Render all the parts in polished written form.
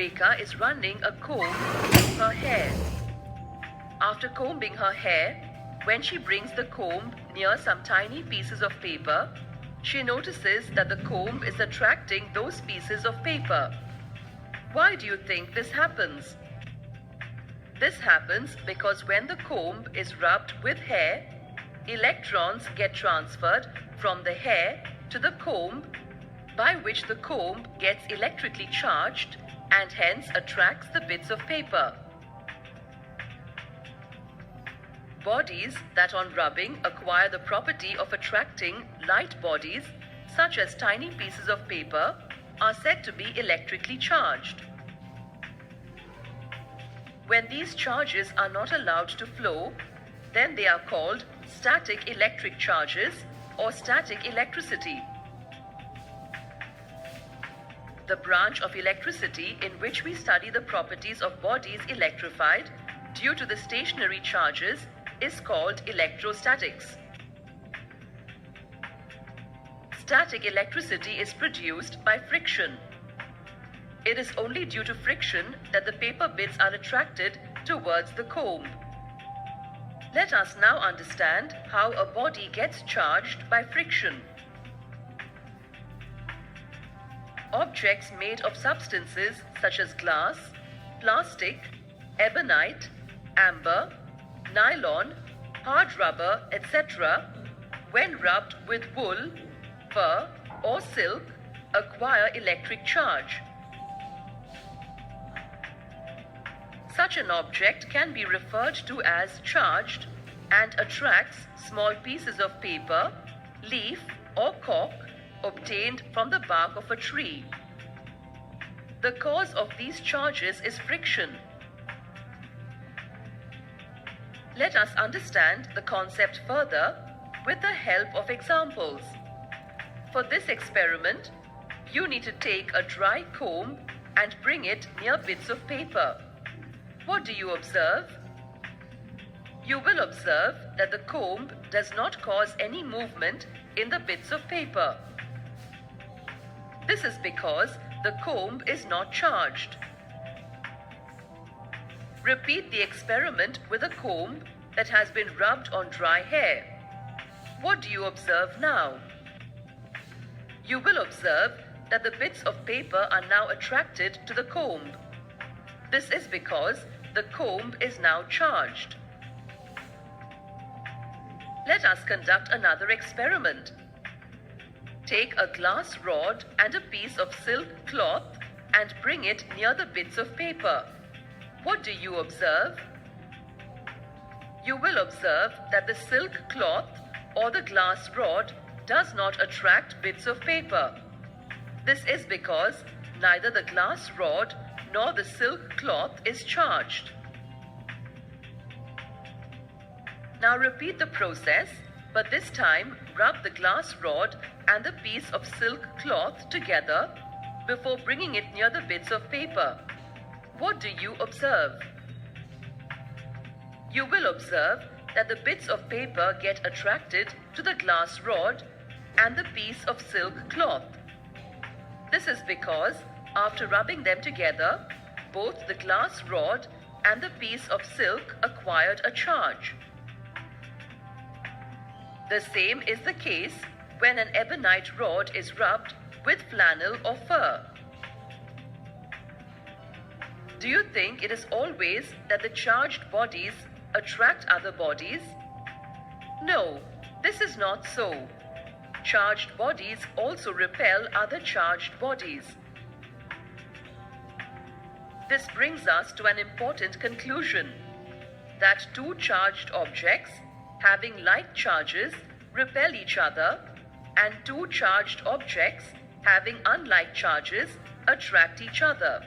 Rekha is running a comb through her hair. After combing her hair, when she brings the comb near some tiny pieces of paper, she notices that the comb is attracting those pieces of paper. Why do you think this happens? This happens because when the comb is rubbed with hair, electrons get transferred from the hair to the comb, by which the comb gets electrically charged and hence attracts the bits of paper. Bodies that on rubbing acquire the property of attracting light bodies, such as tiny pieces of paper, are said to be electrically charged. When these charges are not allowed to flow, then they are called static electric charges or static electricity. The branch of electricity in which we study the properties of bodies electrified due to the stationary charges is called electrostatics. Static electricity is produced by friction. It is only due to friction that the paper bits are attracted towards the comb. Let us now understand how a body gets charged by friction. Objects made of substances such as glass, plastic, ebonite, amber, nylon, hard rubber, etc., when rubbed with wool, fur, or silk, acquire electric charge. Such an object can be referred to as charged and attracts small pieces of paper, leaf, or cork obtained from the bark of a tree. The cause of these charges is friction. Let us understand the concept further with the help of examples. For this experiment, you need to take a dry comb and bring it near bits of paper. What do you observe? You will observe that the comb does not cause any movement in the bits of paper. This is because the comb is not charged. Repeat the experiment with a comb that has been rubbed on dry hair. What do you observe now? You will observe that the bits of paper are now attracted to the comb. This is because the comb is now charged. Let us conduct another experiment. Take a glass rod and a piece of silk cloth and bring it near the bits of paper. What do you observe? You will observe that the silk cloth or the glass rod does not attract bits of paper. This is because neither the glass rod nor the silk cloth is charged. Now repeat the process, but this time rub the glass rod and the piece of silk cloth together before bringing it near the bits of paper. What do you observe? You will observe that the bits of paper get attracted to the glass rod and the piece of silk cloth. This is because after rubbing them together, both the glass rod and the piece of silk acquired a charge. The same is the case when an ebonite rod is rubbed with flannel or fur. Do you think it is always that the charged bodies attract other bodies? No, this is not so. Charged bodies also repel other charged bodies. This brings us to an important conclusion, that two charged objects having like charges repel each other, and two charged objects having unlike charges attract each other.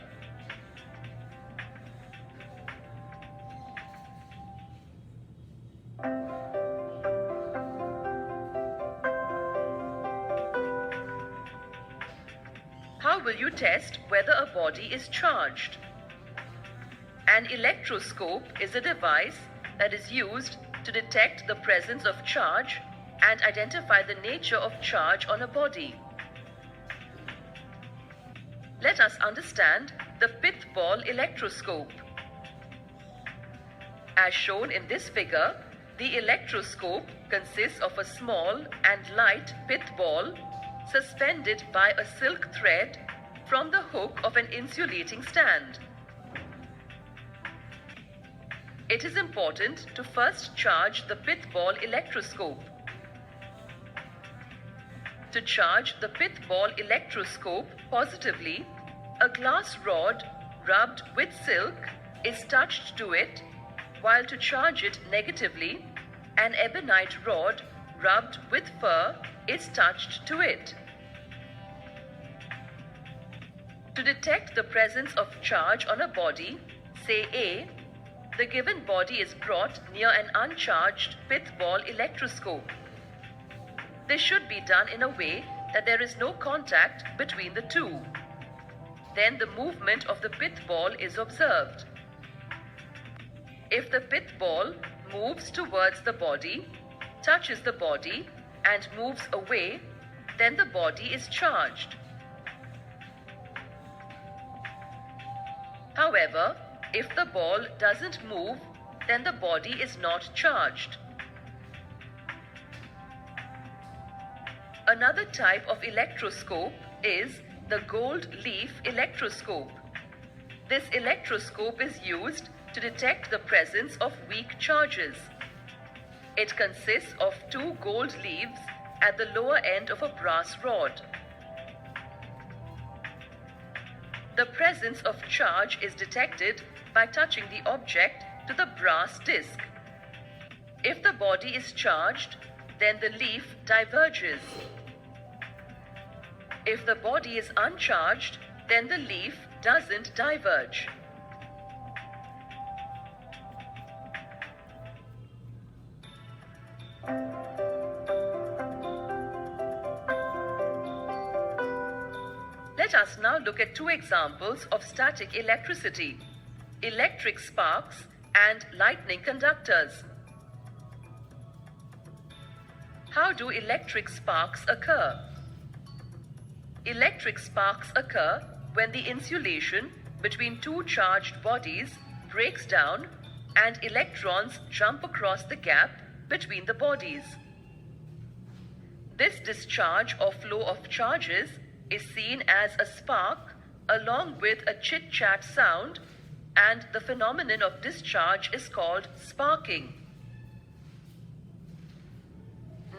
How will you test whether a body is charged? An electroscope is a device that is used to detect the presence of charge and identify the nature of charge on a body. Let us understand the pith ball electroscope. As shown in this figure, the electroscope consists of a small and light pith ball suspended by a silk thread from the hook of an insulating stand. It is important to first charge the pith ball electroscope. To charge the pith ball electroscope positively, a glass rod rubbed with silk is touched to it, while to charge it negatively, an ebonite rod rubbed with fur is touched to it. To detect the presence of charge on a body, say A, the given body is brought near an uncharged pith ball electroscope. This should be done in a way that there is no contact between the two. Then the movement of the pith ball is observed. If the pith ball moves towards the body, touches the body, and moves away, then the body is charged. However, if the ball doesn't move, then the body is not charged. Another type of electroscope is the gold leaf electroscope. This electroscope is used to detect the presence of weak charges. It consists of two gold leaves at the lower end of a brass rod. The presence of charge is detected by touching the object to the brass disc. If the body is charged, then the leaf diverges. If the body is uncharged, then the leaf doesn't diverge. Let us now look at two examples of static electricity: electric sparks and lightning conductors. How do electric sparks occur? Electric sparks occur when the insulation between two charged bodies breaks down and electrons jump across the gap between the bodies. This discharge or flow of charges is seen as a spark along with a chit-chat sound, and the phenomenon of discharge is called sparking.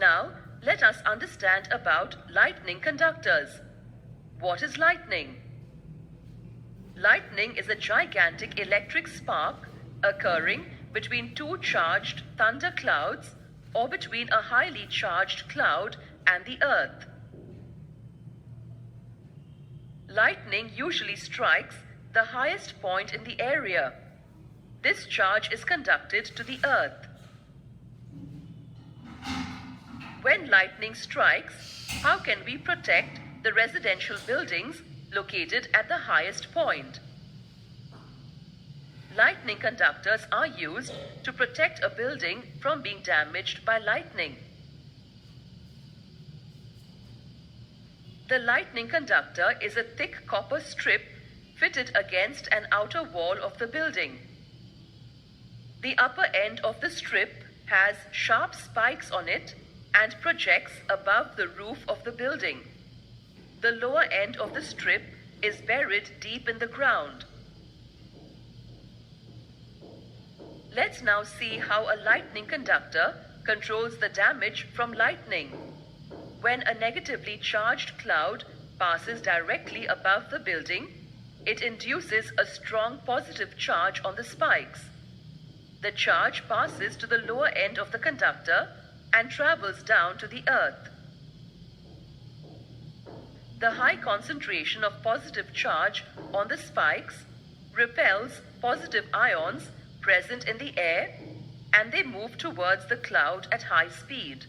Now, let us understand about lightning conductors. What is lightning? Lightning is a gigantic electric spark occurring between two charged thunder clouds or between a highly charged cloud and the earth. Lightning usually strikes the highest point in the area. This charge is conducted to the earth. When lightning strikes, how can we protect the residential buildings located at the highest point? Lightning conductors are used to protect a building from being damaged by lightning. The lightning conductor is a thick copper strip fitted against an outer wall of the building. The upper end of the strip has sharp spikes on it and projects above the roof of the building. The lower end of the strip is buried deep in the ground. Let's now see how a lightning conductor controls the damage from lightning. When a negatively charged cloud passes directly above the building, it induces a strong positive charge on the spikes. The charge passes to the lower end of the conductor and travels down to the earth. The high concentration of positive charge on the spikes repels positive ions present in the air, and they move towards the cloud at high speed.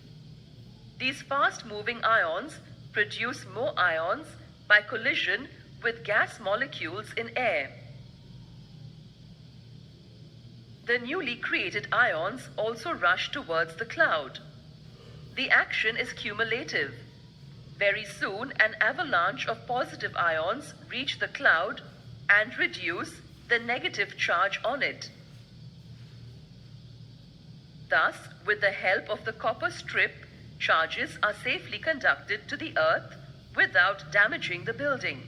These fast-moving ions produce more ions by collision with gas molecules in air. The newly created ions also rush towards the cloud. The action is cumulative. Very soon, an avalanche of positive ions reach the cloud, and reduce the negative charge on it. Thus, with the help of the copper strip, charges are safely conducted to the earth without damaging the building.